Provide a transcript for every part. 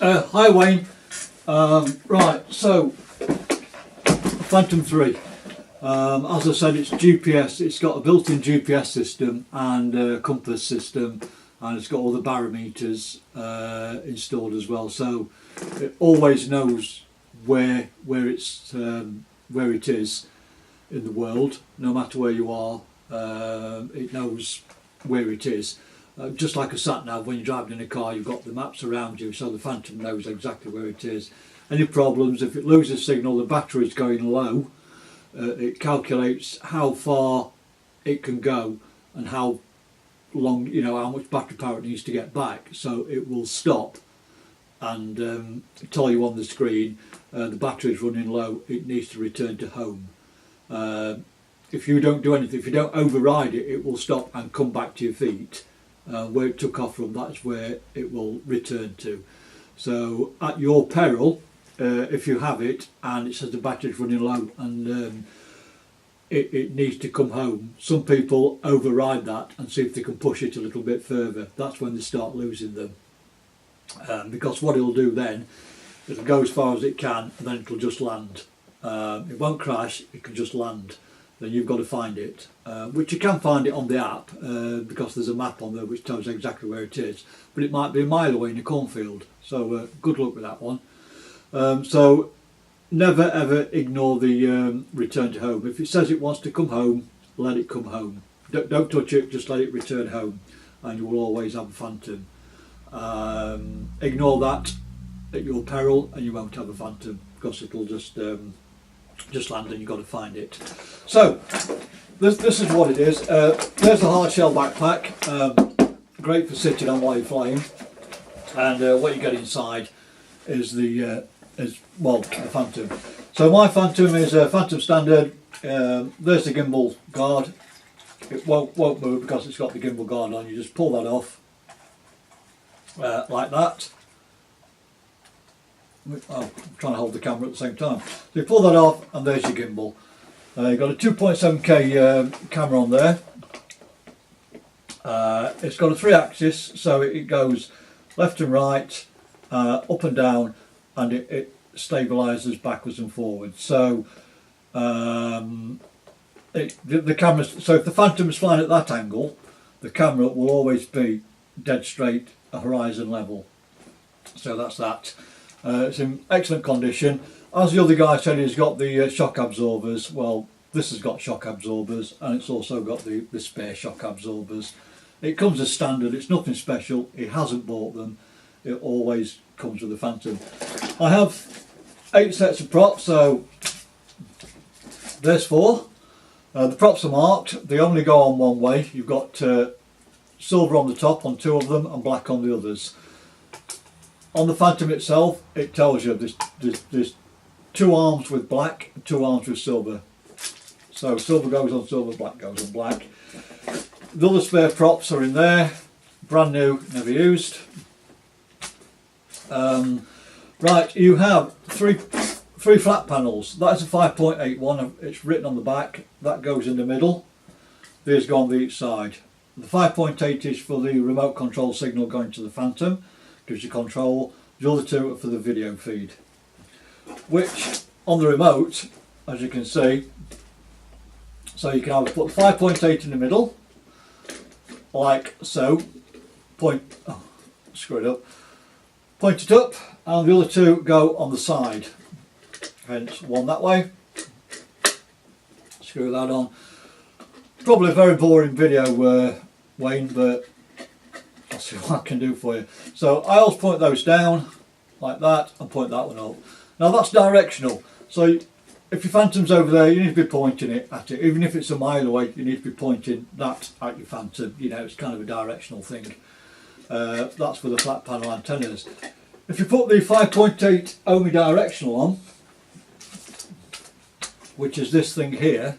Hi Wayne. Right, so Phantom 3. As I said, it's GPS. It's got a built-in GPS system and a compass system, and it's got all the barometers installed as well. So it always knows where it is in the world, no matter where you are. It knows where it is. Just like a sat-nav, when you're driving in a car, you've got the maps around you, so the Phantom knows exactly where it is. Any problems, if it loses signal, the battery's going low, it calculates how far it can go and how long, how much battery power it needs to get back, so it will stop and tell you on the screen the battery's running low, it needs to return to home. If you don't do anything, if you don't override it, it will stop and come back to your feet. Where it took off from, that's where it will return to. So at your peril, if you have it and it says the battery's running low and it needs to come home, some people override that and see if they can push it a little bit further. That's when they start losing them, because what it'll do then, it'll go as far as it can and then it'll just land. It won't crash, it can just land. Then you've got to find it, which you can find it on the app, because there's a map on there which tells you exactly where it is, but it might be a mile away in a cornfield, so good luck with that one. So never ever ignore the return to home. If it says it wants to come home, let it come home. Don't touch it, just let it return home, and you will always have a Phantom. Ignore that at your peril and you won't have a Phantom, because it'll just land and you've got to find it. So this is what it is. There's the hard shell backpack, great for sitting on while you're flying, and what you get inside is the Phantom. So my Phantom is a Phantom standard. There's the gimbal guard. It won't move because it's got the gimbal guard on. You just pull that off like that. Oh, I'm trying to hold the camera at the same time. So you pull that off and there's your gimbal. You've got a 2.7K camera on there. It's got a 3-axis, so it goes left and right, up and down, and it stabilises backwards and forwards. So the camera. So if the Phantom is flying at that angle, the camera will always be dead straight, a horizon level. So that's that. It's in excellent condition. As the other guy said, he's got the shock absorbers. Well, this has got shock absorbers, and it's also got the spare shock absorbers. It comes as standard, it's nothing special, he hasn't bought them, it always comes with the Phantom. I have 8 sets of props, so there's 4. The props are marked, they only go on one way. You've got silver on the top on 2 of them and black on the others. On the Phantom itself, it tells you there's 2 arms with black and 2 arms with silver. So silver goes on silver, black goes on black. The other spare props are in there, brand new, never used. Right, you have three flat panels. That's a 5.81, it's written on the back, that goes in the middle. These go on each side. The 5.8 is for the remote control signal going to the Phantom, gives you control. The other 2 are for the video feed, which on the remote, as you can see, so you can either put the 5.8 in the middle, like so, screw it up, point it up, and the other 2 go on the side, hence one that way, screw that on. Probably a very boring video, Wayne, but I'll see what I can do for you. So I always point those down like that and point that one up. Now that's directional, so if your Phantom's over there, you need to be pointing it at it. Even if it's a mile away, you need to be pointing that at your Phantom. It's kind of a directional thing. That's for the flat panel antennas. If you put the 5.8 omnidirectional on, which is this thing here,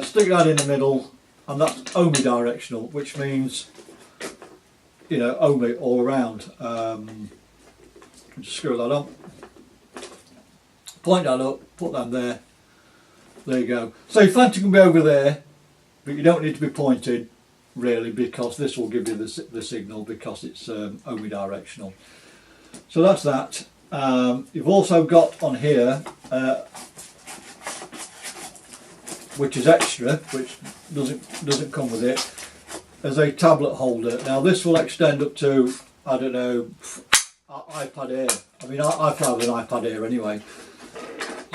stick that in the middle, and that's omnidirectional, which means ohmi all around. Just screw that on, point that up, put that there, there you go. So your Phantom can be over there, but you don't need to be pointing really, because this will give you the signal, because it's omnidirectional. So that's that. You've also got on here, which is extra, which doesn't come with it, as a tablet holder. Now this will extend up to, I don't know, iPad Air. I mean, I fly with an iPad Air anyway.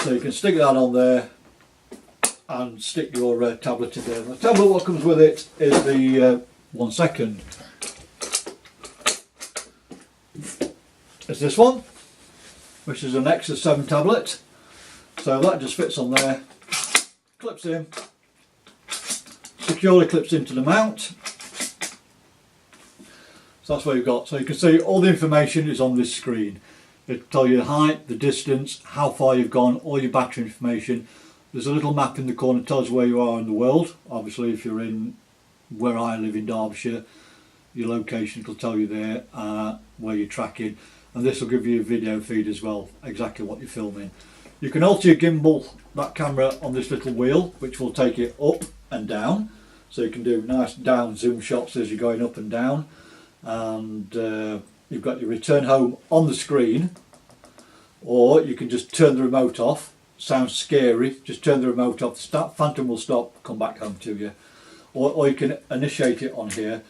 So you can stick that on there and stick your tablet in there. The tablet, what comes with it is the 1 second. It's this one, which is an Nexus 7 tablet. So that just fits on there, clips in, securely clips into the mount. So that's what you've got. So you can see all the information is on this screen. It'll tell you the height, the distance, how far you've gone, all your battery information. There's a little map in the corner that tells you where you are in the world. Obviously if you're in where I live in Derbyshire, your location will tell you there where you're tracking. And this will give you a video feed as well, exactly what you're filming. You can alter your gimbal, that camera, on this little wheel, which will take it up and down. So you can do nice down zoom shots as you're going up and down. And you've got your return home on the screen, or you can just turn the remote off. Sounds scary, just turn the remote off, the phantom will stop, come back home to you. Or you can initiate it on here.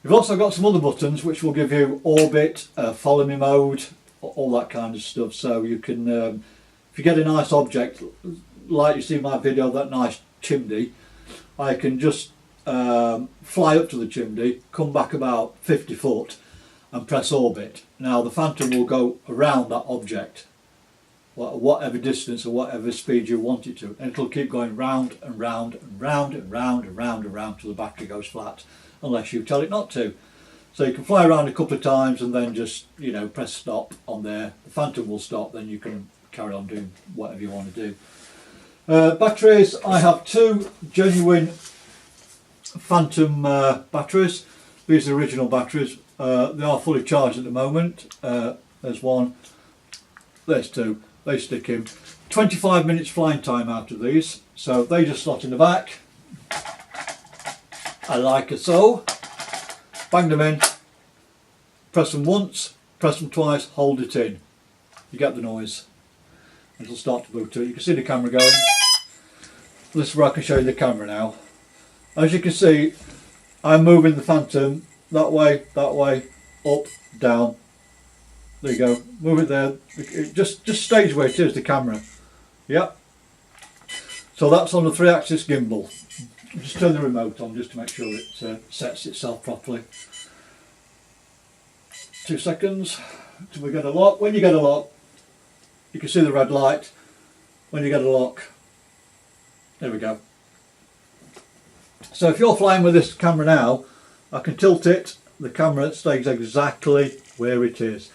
You've also got some other buttons which will give you orbit, follow me mode, all that kind of stuff. So you can, if you get a nice object, like you see in my video of that nice chimney, I can just fly up to the chimney, come back about 50 foot and press orbit. Now the phantom will go around that object, whatever distance or whatever speed you want it to, and it'll keep going round and round and round and round and round and round till the battery goes flat, unless you tell it not to. So you can fly around a couple of times and then just, you know, press stop on there. The phantom will stop, then you can carry on doing whatever you want to do. Batteries, I have two genuine phantom batteries. These are original batteries. They are fully charged at the moment. There's one, there's two. They stick in. 25 minutes flying time out of these, so they just slot in the back. I like it so. Bang them in, press them once, press them twice, hold it in. You get the noise. It'll start to boot to it. You can see the camera going. This is where I can show you the camera now. As you can see, I'm moving the phantom that way, up, down. There you go. Move it there. It just stays where it is, the camera. Yep. So that's on the 3-axis gimbal. Just turn the remote on just to make sure it sets itself properly. 2 seconds till we get a lock. When you get a lock, you can see the red light. When you get a lock, there we go. So if you're flying with this camera now, I can tilt it, the camera stays exactly where it is.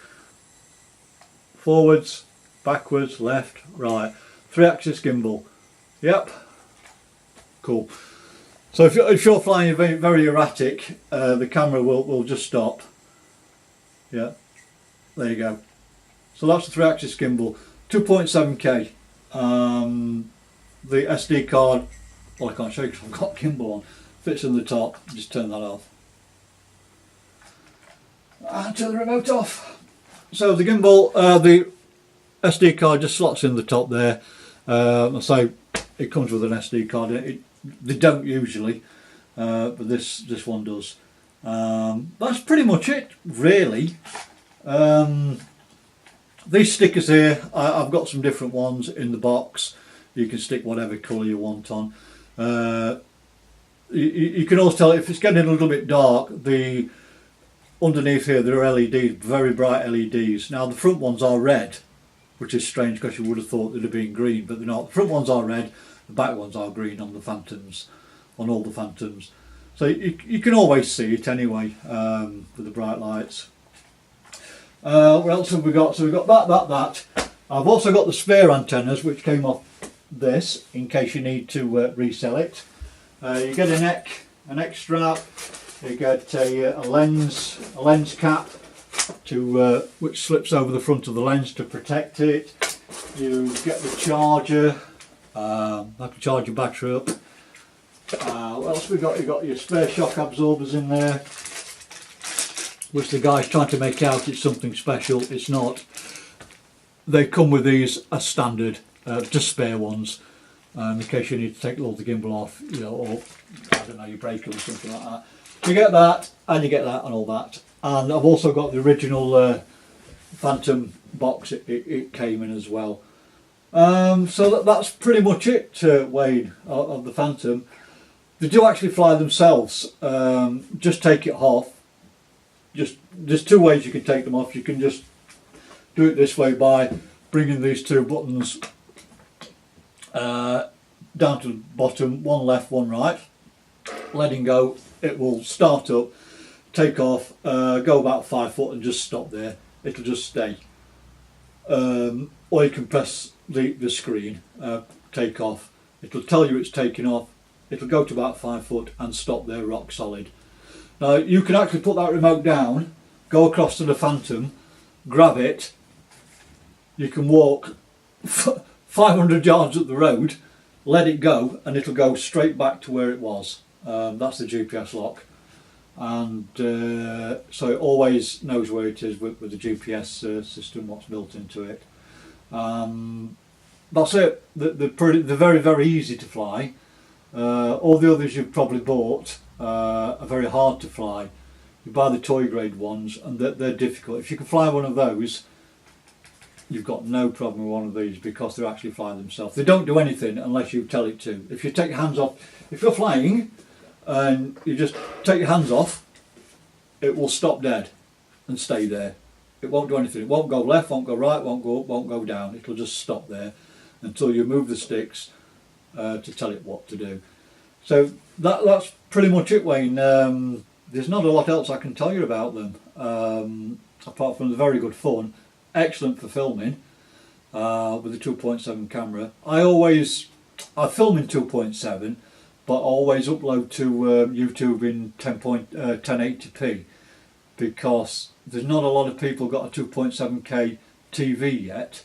Forwards, backwards, left, right. 3-axis gimbal. Yep. Cool. So if you're flying very, very erratic, the camera will just stop. Yeah. There you go. So that's the 3-axis gimbal. 2.7K. The SD card, well, I can't show you because I've got gimbal on, fits in the top. Just turn that off and turn the remote off. So the gimbal, the SD card just slots in the top there. So it comes with an SD card. They don't usually, but this one does. That's pretty much it, really. These stickers here, I've got some different ones in the box. You can stick whatever colour you want on. You can also tell if it's getting a little bit dark, the underneath here there are LEDs, very bright LEDs. Now the front ones are red, which is strange because you would have thought they'd have been green, but they're not. The front ones are red, the back ones are green on the Phantoms, on all the Phantoms. So you can always see it anyway with the bright lights. What else have we got? So we've got that. I've also got the spare antennas which came off this in case you need to resell it. You get a neck strap. You get a lens cap to which slips over the front of the lens to protect it. You get the charger. That can charge your battery up. What else we got? You got your spare shock absorbers in there. which the guy's trying to make out it's something special. It's not. They come with these as standard, just spare ones, in case you need to take all the gimbal off, you know, or I don't know, you break them or something like that. So you get that, and you get that, and all that. And I've also got the original Phantom box. It came in as well. So that's pretty much it, Wayne, of the Phantom. They do actually fly themselves. Just take it off. There's two ways you can take them off. You can just do it this way by bringing these two buttons down to the bottom, one left, one right, letting go. It will start up, take off, go about 5 foot and just stop there. It'll just stay. Or you can press the screen, take off. It'll tell you it's taking off. It'll go to about 5 foot and stop there, rock solid. Now you can actually put that remote down, go across to the Phantom, grab it. You can walk 500 yards up the road, let it go, and it'll go straight back to where it was. That's the GPS lock, and so it always knows where it is with the GPS system, what's built into it. That's it. They're very, very easy to fly. All the others you've probably bought are very hard to fly. You buy the toy grade ones and they're difficult. If you can fly one of those, you've got no problem with one of these because they actually fly themselves. They don't do anything unless you tell it to. If you take your hands off, if you're flying and you just take your hands off, it will stop dead and stay there. It won't do anything. It won't go left, won't go right, won't go up, won't go down. It'll just stop there until you move the sticks to tell it what to do. So that's pretty much it, Wayne. There's not a lot else I can tell you about them, apart from the very good fun, excellent for filming with the 2.7 camera. I film in 2.7, but I always upload to YouTube in 1080p because there's not a lot of people got a 2.7K TV yet,